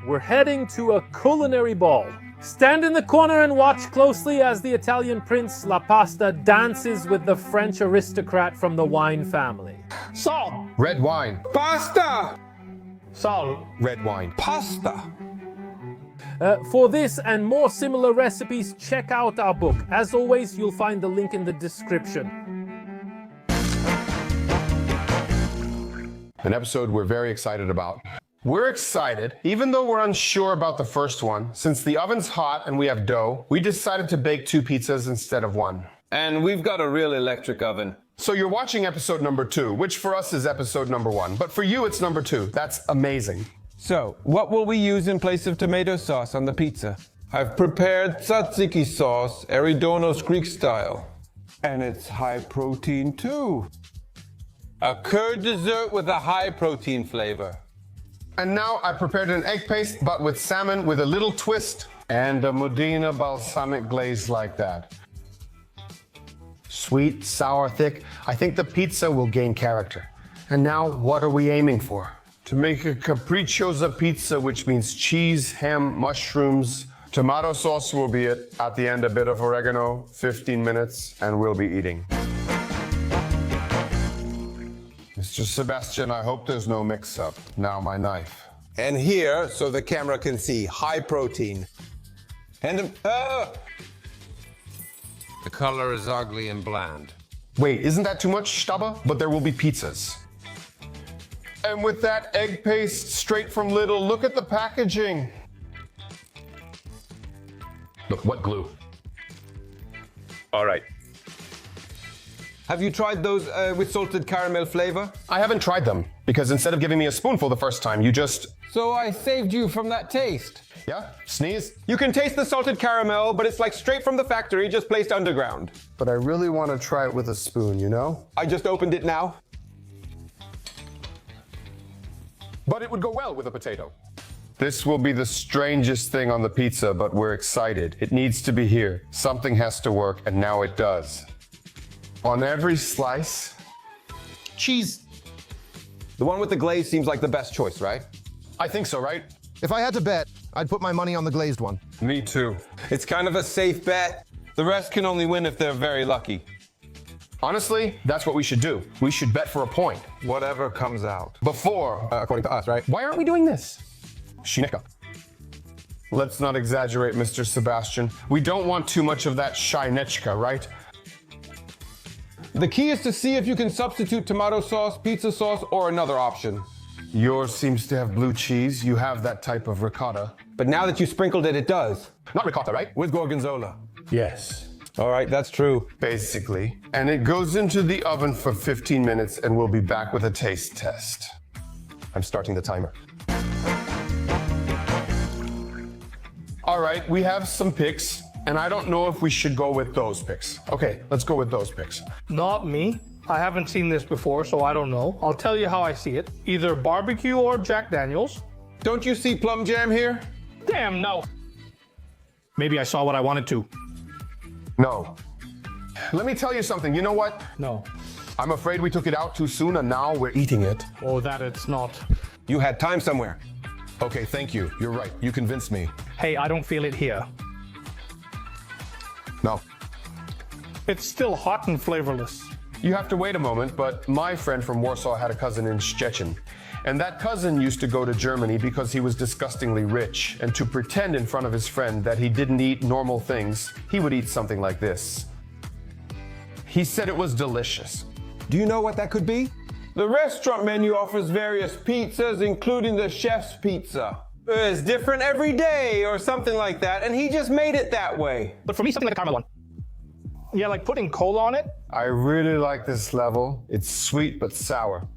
we're heading to a culinary ball. Stand in the corner and watch closely as the Italian prince La Pasta dances with the French aristocrat from the wine family. Salt. Red wine. Pasta! Salt. Red wine. Pasta! For this and more similar recipes, check out our book. As always, you'll find the link in the description. An episode we're very excited about. We're excited, even though we're unsure about the first one. Since the oven's hot and we have dough, we decided to bake 2 pizzas instead of 1. And we've got a real electric oven. So you're watching episode number 2, which for us is episode number 1. But for you, it's number 2. That's amazing. So, what will we use in place of tomato sauce on the pizza? I've prepared tzatziki sauce, Eridono's Greek style. And it's high protein too. A curd dessert with a high protein flavor. And now I prepared an egg paste, but with salmon with a little twist and a Modena balsamic glaze like that. Sweet, sour, thick. I think the pizza will gain character. And now, what are we aiming for? To make a capricciosa pizza, which means cheese, ham, mushrooms. Tomato sauce will be it. At the end, a bit of oregano, 15 minutes, and we'll be eating. Mr. Sebastian, I hope there's no mix-up. Now my knife. And here, so the camera can see, high protein. And the color is ugly and bland. Wait, isn't that too much, Staba? But there will be pizzas. And with that egg paste straight from Lidl, look at the packaging. Look, what glue? All right. Have you tried those with salted caramel flavor? I haven't tried them, because instead of giving me a spoonful the first time, you just... So I saved you from that taste. Yeah? Sneeze? You can taste the salted caramel, but it's like straight from the factory, just placed underground. But I really want to try it with a spoon, you know? I just opened it now. But it would go well with a potato. This will be the strangest thing on the pizza, but we're excited. It needs to be here. Something has to work, and now it does. On every slice, cheese. The one with the glaze seems like the best choice, right? I think so, right? If I had to bet, I'd put my money on the glazed one. Me too. It's kind of a safe bet. The rest can only win if they're very lucky. Honestly, that's what we should do. We should bet for a point. Whatever comes out. Before. According to us, right? Why aren't we doing this? Shineka. Let's not exaggerate, Mr. Sebastian. We don't want too much of that shinechka, right? The key is to see if you can substitute tomato sauce, pizza sauce, or another option. Yours seems to have blue cheese. You have that type of ricotta. But now that you sprinkled it, it does. Not ricotta, right? With gorgonzola. Yes. All right, that's true. Basically. And it goes into the oven for 15 minutes and we'll be back with a taste test. I'm starting the timer. All right, we have some picks, and I don't know if we should go with those picks. Okay, let's go with those picks. Not me. I haven't seen this before, so I don't know. I'll tell you how I see it. Either barbecue or Jack Daniels. Don't you see plum jam here? Damn, no. Maybe I saw what I wanted to. No. Let me tell you something. You know what? No. I'm afraid we took it out too soon, and now we're eating it. Oh, that it's not. You had time somewhere. Okay, thank you. You're right. You convinced me. Hey, I don't feel it here. No. It's still hot and flavorless. You have to wait a moment, but my friend from Warsaw had a cousin in Szczecin. And that cousin used to go to Germany because he was disgustingly rich. And to pretend in front of his friend that he didn't eat normal things, he would eat something like this. He said it was delicious. Do you know what that could be? The restaurant menu offers various pizzas, including the chef's pizza. It's different every day or something like that, and he just made it that way. But for me, something like a caramel one. Yeah, like putting cola on it. I really like this level. It's sweet but sour.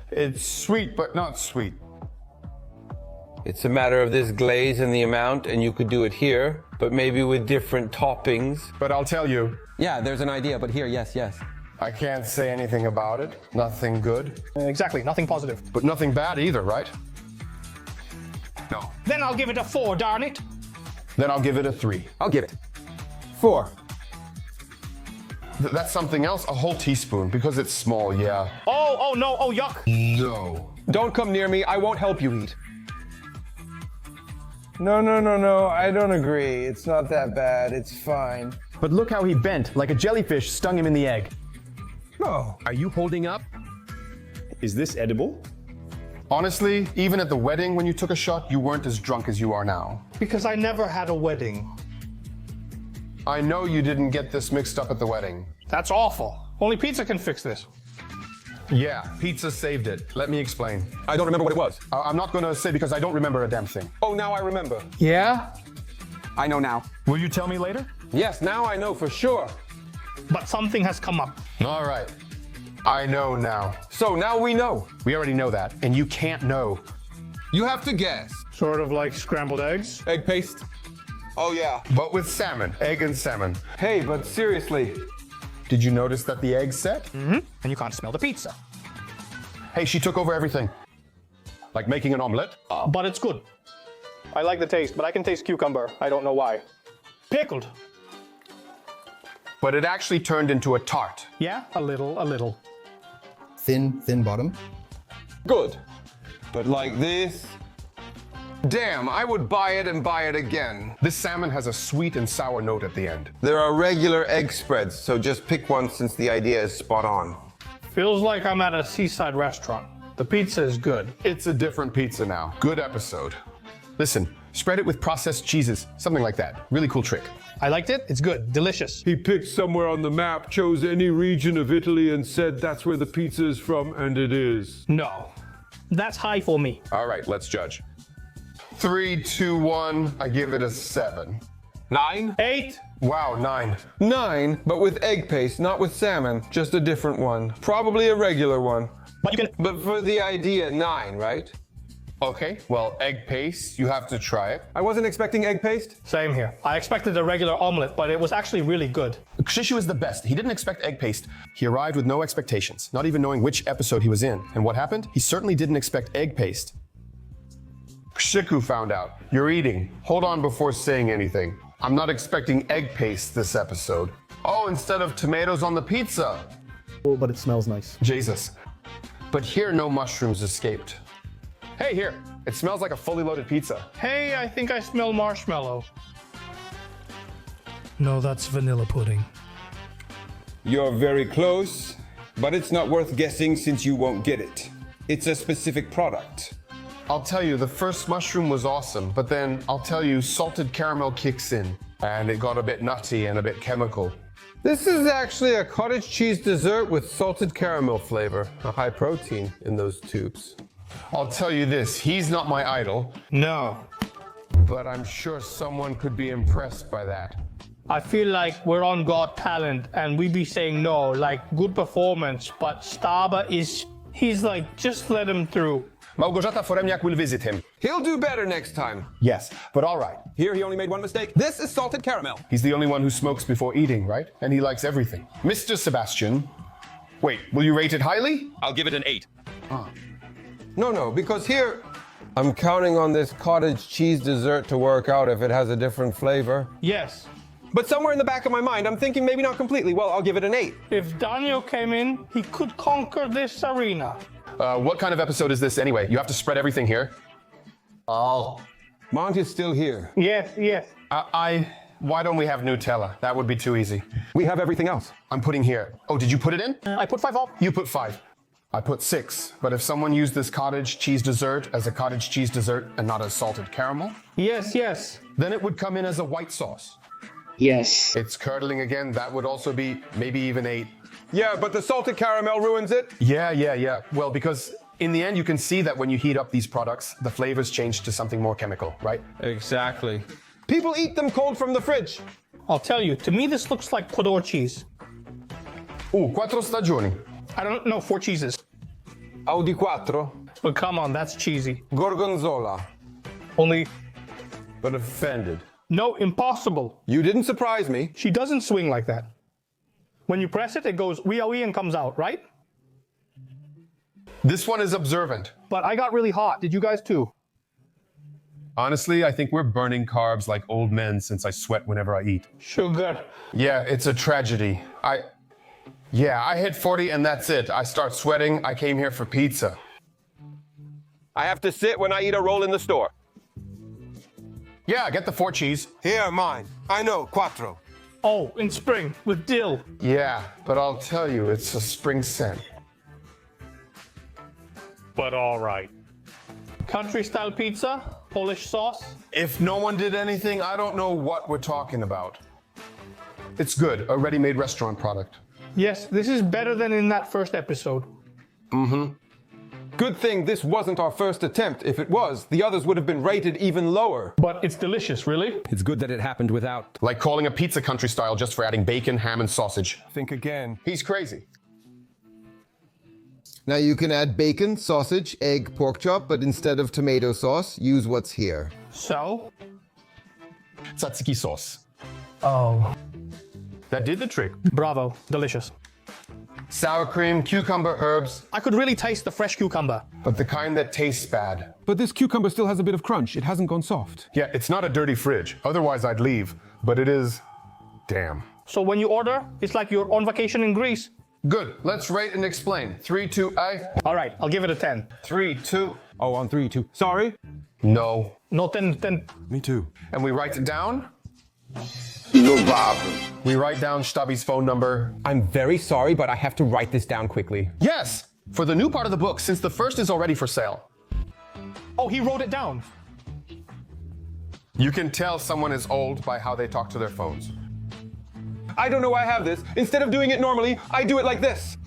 It's sweet but not sweet. It's a matter of this glaze and the amount, and you could do it here, but maybe with different toppings. But I'll tell you, Yeah, there's an idea, but here, yes. I can't say anything about it. Nothing good. Exactly, nothing positive. But nothing bad either, right? No. Then I'll give it a 4, darn it. Then I'll give it a 3. I'll give it 4. That's something else? A whole teaspoon, because it's small, yeah. Oh, no, oh, yuck. No. Don't come near me, I won't help you eat. No, I don't agree. It's not that bad. It's fine. But look how he bent, like a jellyfish stung him in the egg. No. Are you holding up? Is this edible? Honestly, even at the wedding when you took a shot, you weren't as drunk as you are now. Because I never had a wedding. I know you didn't get this mixed up at the wedding. That's awful. Only pizza can fix this. Yeah, pizza saved it. Let me explain. I don't remember what it was. I'm not going to say because I don't remember a damn thing. Oh, now I remember. Yeah? I know now. Will you tell me later? Yes, now I know for sure. But something has come up. All right. I know now. So now we know. We already know that, and you can't know. You have to guess. Sort of like scrambled eggs. Egg paste? Oh, yeah. But with salmon, egg and salmon. Hey, but seriously. Did you notice that the egg's set? And you can't smell the pizza. Hey, she took over everything. Like making an omelet. But it's good. I like the taste, but I can taste cucumber. I don't know why. Pickled. But it actually turned into a tart. Yeah, a little. Thin bottom. Good. But like this? Damn, I would buy it and buy it again. This salmon has a sweet and sour note at the end. There are regular egg spreads, so just pick one since the idea is spot on. Feels like I'm at a seaside restaurant. The pizza is good. It's a different pizza now. Good episode. Listen, spread it with processed cheeses, something like that. Really cool trick. I liked it. It's good. Delicious. He picked somewhere on the map, chose any region of Italy, and said that's where the pizza is from, and it is. No. That's high for me. All right, let's judge. 3, 2, 1. I give it a 7. 9? 8. Wow, 9. 9, but with egg paste, not with salmon. Just a different one. Probably a regular one. But you can. But for the idea, 9, right? Okay, well, egg paste, you have to try it. I wasn't expecting egg paste. Same here. I expected a regular omelet, but it was actually really good. Shishu is the best. He didn't expect egg paste. He arrived with no expectations, not even knowing which episode he was in. And what happened? He certainly didn't expect egg paste. Shiku found out. You're eating. Hold on before saying anything. I'm not expecting egg paste this episode. Oh, instead of tomatoes on the pizza. Oh, but it smells nice. Jesus. But here no mushrooms escaped. Hey, here. It smells like a fully loaded pizza. Hey, I think I smell marshmallow. No, that's vanilla pudding. You're very close, but it's not worth guessing since you won't get it. It's a specific product. I'll tell you, the first mushroom was awesome, but then I'll tell you, salted caramel kicks in, and it got a bit nutty and a bit chemical. This is actually a cottage cheese dessert with salted caramel flavor, a high protein in those tubes. I'll tell you this, he's not my idol, No. but I'm sure someone could be impressed by that. I feel like we're on Got Talent and we be saying no, like good performance, but Staba he's like, just let him through. Małgorzata Foremniak will visit him. He'll do better next time. Yes, but all right. Here he only made one mistake. This is salted caramel. He's the only one who smokes before eating, right? And he likes everything. Mr. Sebastian, wait, will you rate it highly? I'll give it an 8. No, because here, I'm counting on this cottage cheese dessert to work out if it has a different flavor. Yes. But somewhere in the back of my mind, I'm thinking maybe not completely. Well, I'll give it an 8. If Daniel came in, he could conquer this arena. What kind of episode is this anyway? You have to spread everything here. Monty is still here. Yes. Why don't we have Nutella? That would be too easy. We have everything else. I'm putting here. Oh, did you put it in? I put 5 off. You put 5. I put 6. But if someone used this cottage cheese dessert as a cottage cheese dessert and not as salted caramel, Yes. then it would come in as a white sauce. Yes. It's curdling again. That would also be maybe even 8. Yeah, but the salted caramel ruins it. Yeah. Well, because in the end, you can see that when you heat up these products, the flavors change to something more chemical, right? Exactly. People eat them cold from the fridge. I'll tell you, to me this looks like Podor cheese. Quattro stagioni. I don't know, 4 cheeses. Audi quattro. But come on, that's cheesy. Gorgonzola. Only, But offended. no, impossible. You didn't surprise me. She doesn't swing like that. When you press it, it goes wee and comes out, right? This one is observant. But I got really hot. Did you guys too? Honestly, I think we're burning carbs like old men since I sweat whenever I eat. Sugar. Yeah, it's a tragedy. I hit 40 and that's it. I start sweating. I came here for pizza. I have to sit when I eat a roll in the store. Yeah, get the 4 cheese. Here, mine. I know, quattro. Oh, in spring with dill. Yeah, but I'll tell you, it's a spring scent. But all right. Country style pizza, Polish sauce. If no one did anything, I don't know what we're talking about. It's good, a ready-made restaurant product. Yes, this is better than in that first episode. Good thing this wasn't our first attempt. If it was, the others would have been rated even lower. But it's delicious, really. It's good that it happened without. Like calling a pizza country style just for adding bacon, ham, and sausage. Think again. He's crazy. Now you can add bacon, sausage, egg, pork chop, but instead of tomato sauce, use what's here. So? Tzatziki sauce. Oh. That did the trick. Bravo. Delicious. Sour cream, cucumber, herbs, I could really taste the fresh cucumber. but the kind that tastes bad. But this cucumber still has a bit of crunch. It hasn't gone soft. Yeah, it's not a dirty fridge. Otherwise, I'd leave. But it is. Damn. So when you order, it's like you're on vacation in Greece. Good. Let's rate and explain. 3, 2, All right, I'll give it a 10. 3, 2. Oh, on 3, 2. Sorry? No. No, 10. Me too. And we write it down? We write down Stabby's phone number. I'm very sorry, but I have to write this down quickly. Yes! For the new part of the book, since the first is already for sale. Oh, he wrote it down. You can tell someone is old by how they talk to their phones. I don't know why I have this. Instead of doing it normally, I do it like this.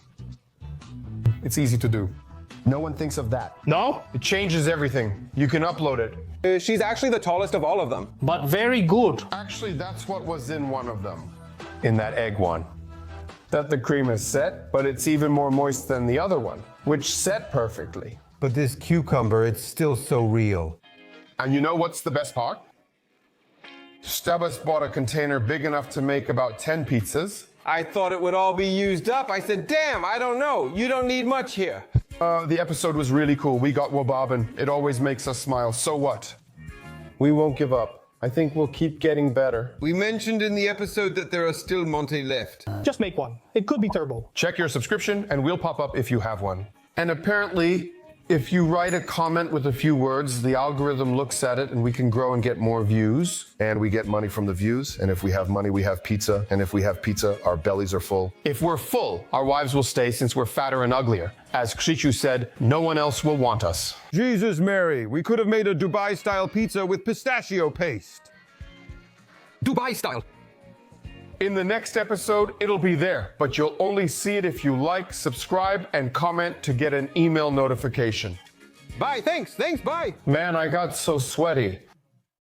It's easy to do. No one thinks of that. No? It changes everything. You can upload it. She's actually the tallest of all of them. But very good. Actually, that's what was in one of them. In that egg one. That the cream is set, but it's even more moist than the other one, which set perfectly. But this cucumber, it's still so real. And you know what's the best part? Stabas bought a container big enough to make about 10 pizzas. I thought it would all be used up. I said, damn, I don't know. You don't need much here. The episode was really cool. We got Wobabin. It always makes us smile. So what? We won't give up. I think we'll keep getting better. We mentioned in the episode that there are still Monte left. Just make one. It could be turbo. Check your subscription and we'll pop up if you have one. And apparently, if you write a comment with a few words, the algorithm looks at it and we can grow and get more views. And we get money from the views. And if we have money, we have pizza. And if we have pizza, our bellies are full. If we're full, our wives will stay since we're fatter and uglier. As Kshichu said, no one else will want us. Jesus Mary, we could have made a Dubai-style pizza with pistachio paste. Dubai style. In the next episode, it'll be there, but you'll only see it if you like, subscribe, and comment to get an email notification. Bye, thanks, bye. Man, I got so sweaty.